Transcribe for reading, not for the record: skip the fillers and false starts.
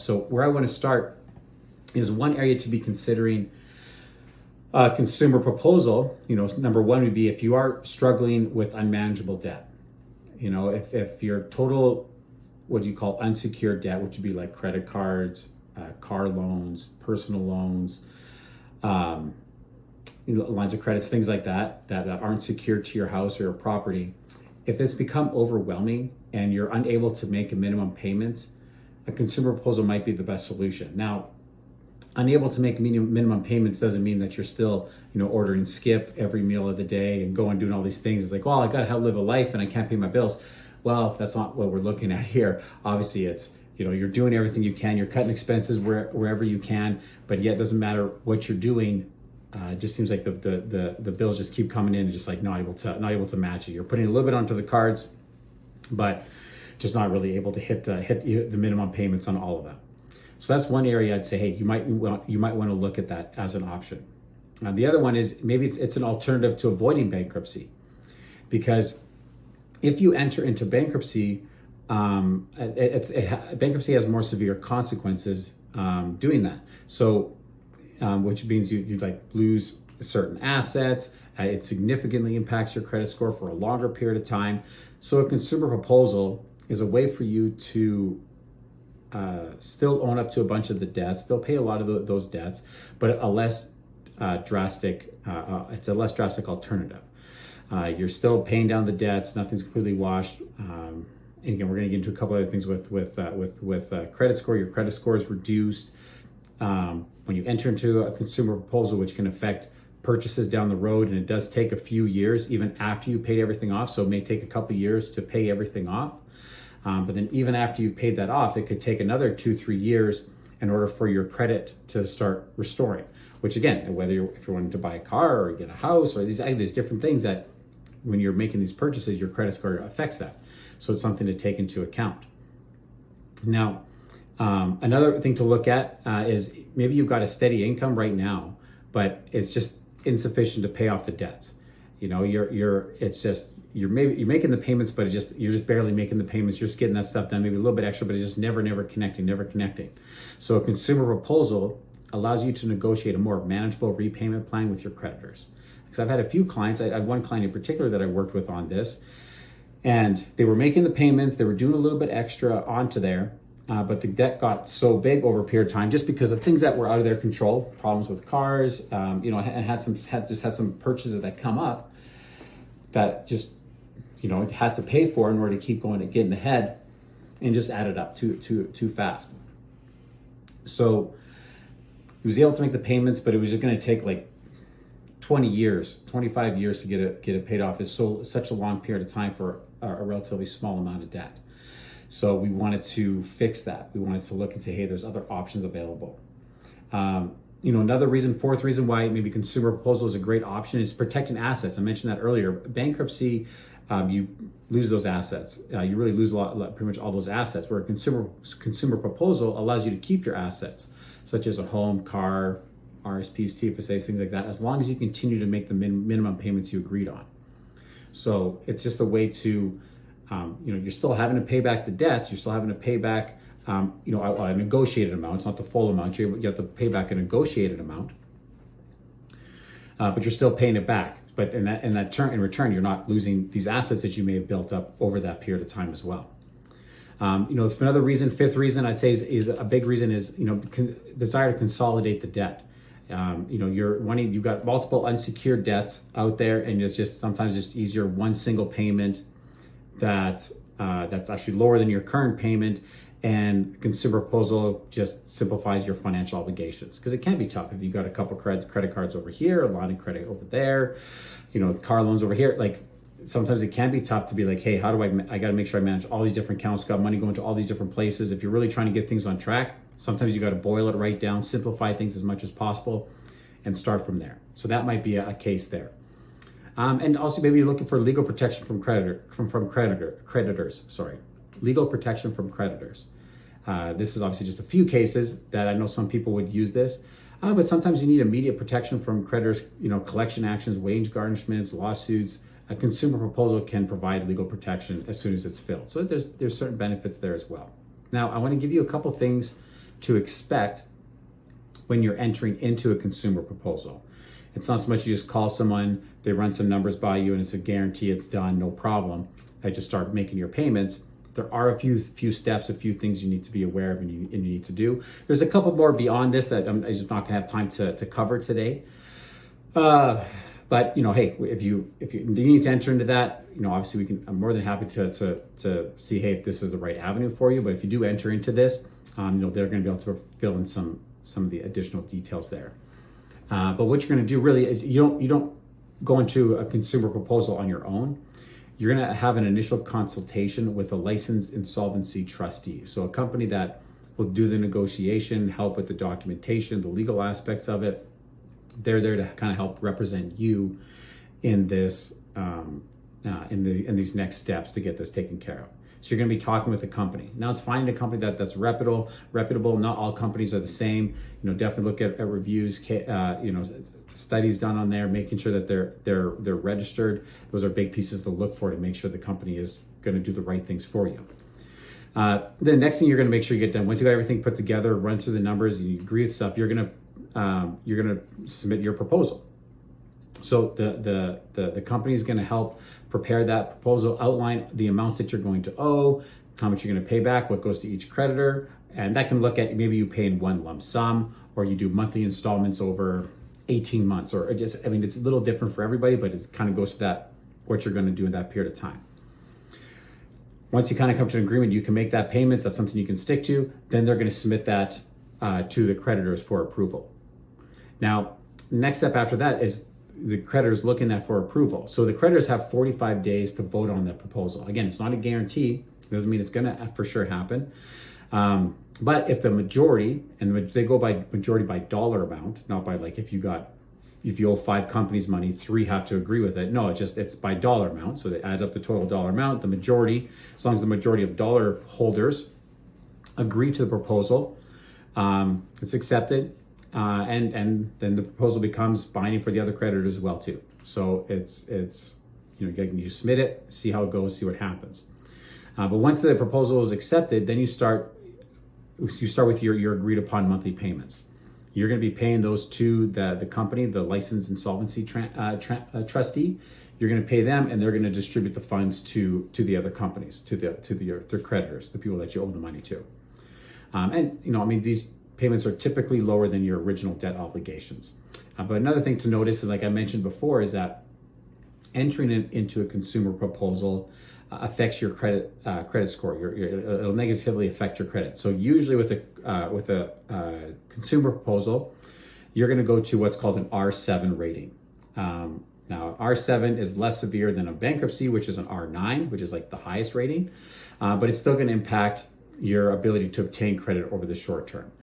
So where I want to start is one area to be considering consumer proposal. Number one would be if you are struggling with unmanageable debt. If your total, what do you call unsecured debt, which would be like credit cards, car loans, personal loans, lines of credits, things like that aren't secured to your house or your property. If it's become overwhelming and you're unable to make a minimum payment, a consumer proposal might be the best solution. Now, unable to make minimum payments doesn't mean that you're still, ordering Skip every meal of the day and going doing all these things. It's like, well, I got to live a life and I can't pay my bills. Well, that's not what we're looking at here. Obviously, it's, you're doing everything you can. You're cutting expenses wherever you can, but yet it doesn't matter what you're doing. It just seems like the bills just keep coming in and just like not able to match it. You're putting a little bit onto the cards, but just not really able to hit the minimum payments on all of them. So that's one area I'd say, hey, you might want to look at that as an option. The other one is maybe it's an alternative to avoiding bankruptcy, because if you enter into bankruptcy, bankruptcy has more severe consequences doing that. So, which means you like lose certain assets. It significantly impacts your credit score for a longer period of time. So a consumer proposal is a way for you to still own up to a bunch of the debts, still pay a lot of those debts, but a less drastic, it's a less drastic alternative. You're still paying down the debts, nothing's completely washed. And again, we're going to get into a couple other things with credit score. Your credit score is reduced when you enter into a consumer proposal, which can affect purchases down the road, and it does take a few years even after you paid everything off. So it may take a couple years to pay everything off. But then even after you've paid that off, it could take another 2-3 years in order for your credit to start restoring. Which again, if you're wanting to buy a car or get a house or there's different things that when you're making these purchases, your credit score affects that. So it's something to take into account. Now, another thing to look at is maybe you've got a steady income right now, but it's just insufficient to pay off the debts. You're making the payments, but you're just barely making the payments. You're just getting that stuff done, maybe a little bit extra, but it's just never connecting. So a consumer proposal allows you to negotiate a more manageable repayment plan with your creditors. Because I've had a few clients, I had one client in particular that I worked with on this, and they were making the payments, they were doing a little bit extra onto there, but the debt got so big over a period of time just because of things that were out of their control, problems with cars, and had some purchases that come up that just had to pay for in order to keep going and getting ahead, and just added up too fast. So he was able to make the payments, but it was just going to take like 20 years, 25 years to get it paid off. It's such a long period of time for a relatively small amount of debt. So we wanted to fix that. We wanted to look and say, hey, there's other options available. Another reason, fourth reason why maybe consumer proposal is a great option is protecting assets. I mentioned that earlier. Bankruptcy, you lose those assets. You really lose pretty much all those assets, where a consumer proposal allows you to keep your assets, such as a home, car, RSPs, TFSAs, things like that, as long as you continue to make the minimum payments you agreed on. So it's just a way to, you're still having to pay back the debts. You're still having to pay back, a negotiated amount. It's not the full amount. You have to pay back a negotiated amount, but you're still paying it back. But in return, you're not losing these assets that you may have built up over that period of time as well. For another reason, fifth reason I'd say is a big reason is, desire to consolidate the debt. You've got multiple unsecured debts out there, and it's just sometimes just easier one single payment that's actually lower than your current payment, and consumer proposal just simplifies your financial obligations, because it can be tough if you've got a couple credit cards over here, a line of credit over there, car loans over here. Like sometimes it can be tough to be like, hey, how do I got to make sure I manage all these different accounts, got money going to all these different places. If you're really trying to get things on track, sometimes you got to boil it right down, simplify things as much as possible, and start from there. So that might be a case there. And also maybe you're looking for legal protection from creditors. Sorry, legal protection from creditors. This is obviously just a few cases that I know some people would use this, but sometimes you need immediate protection from creditors. Collection actions, wage garnishments, lawsuits. A consumer proposal can provide legal protection as soon as it's filled. So there's certain benefits there as well. Now, I want to give you a couple things to expect when you're entering into a consumer proposal. It's not so much you just call someone, they run some numbers by you, and it's a guarantee it's done, no problem. I just start making your payments. There are a few steps, a few things you need to be aware of and you need to do. There's a couple more beyond this that I'm just not gonna have time to cover today. But hey, if you need to enter into that, obviously I'm more than happy to see, hey, if this is the right avenue for you. But if you do enter into this, they're going to be able to fill in some of the additional details there. But what you're going to do really is you don't go into a consumer proposal on your own. You're going to have an initial consultation with a licensed insolvency trustee. So a company that will do the negotiation, help with the documentation, the legal aspects of it. They're there to kind of help represent you in this, in these next steps to get this taken care of. So you're going to be talking with a company. Now it's finding a company that's reputable. Not all companies are the same. Definitely look at reviews, studies done on there, making sure that they're registered. Those are big pieces to look for to make sure the company is going to do the right things for you. The next thing you're going to make sure you get done, once you got everything put together, run through the numbers, and you agree with stuff, you're going to submit your proposal. So the company is going to help prepare that proposal, outline the amounts that you're going to owe, how much you're going to pay back, what goes to each creditor, and that can look at maybe you pay in one lump sum, or you do monthly installments over 18 months, or it's a little different for everybody, but it kind of goes to that what you're going to do in that period of time. Once you kind of come to an agreement, you can make that payments. That's something you can stick to. Then they're going to submit that to the creditors for approval. Now, next step after that is the creditors looking at for approval. So the creditors have 45 days to vote on that proposal. Again, it's not a guarantee. It doesn't mean it's going to for sure happen. But if the majority, and they go by majority by dollar amount, not by like if you owe 5 companies money, 3 have to agree with it. No, it's by dollar amount. So they add up the total dollar amount. The majority, as long as the majority of dollar holders agree to the proposal, it's accepted. And then the proposal becomes binding for the other creditors as well too. So it's you submit it, see how it goes, see what happens. But once the proposal is accepted, then you start with your agreed upon monthly payments. You're going to be paying those to the company, the licensed insolvency trustee. You're going to pay them, and they're going to distribute the funds to the other companies, to their creditors, the people that you owe the money to. These payments are typically lower than your original debt obligations. But another thing to notice, like I mentioned before, is that entering into a consumer proposal affects your credit score. It'll negatively affect your credit. So usually with a consumer proposal, you're going to go to what's called an R7 rating. Now, R7 is less severe than a bankruptcy, which is an R9, which is like the highest rating, but it's still going to impact your ability to obtain credit over the short term.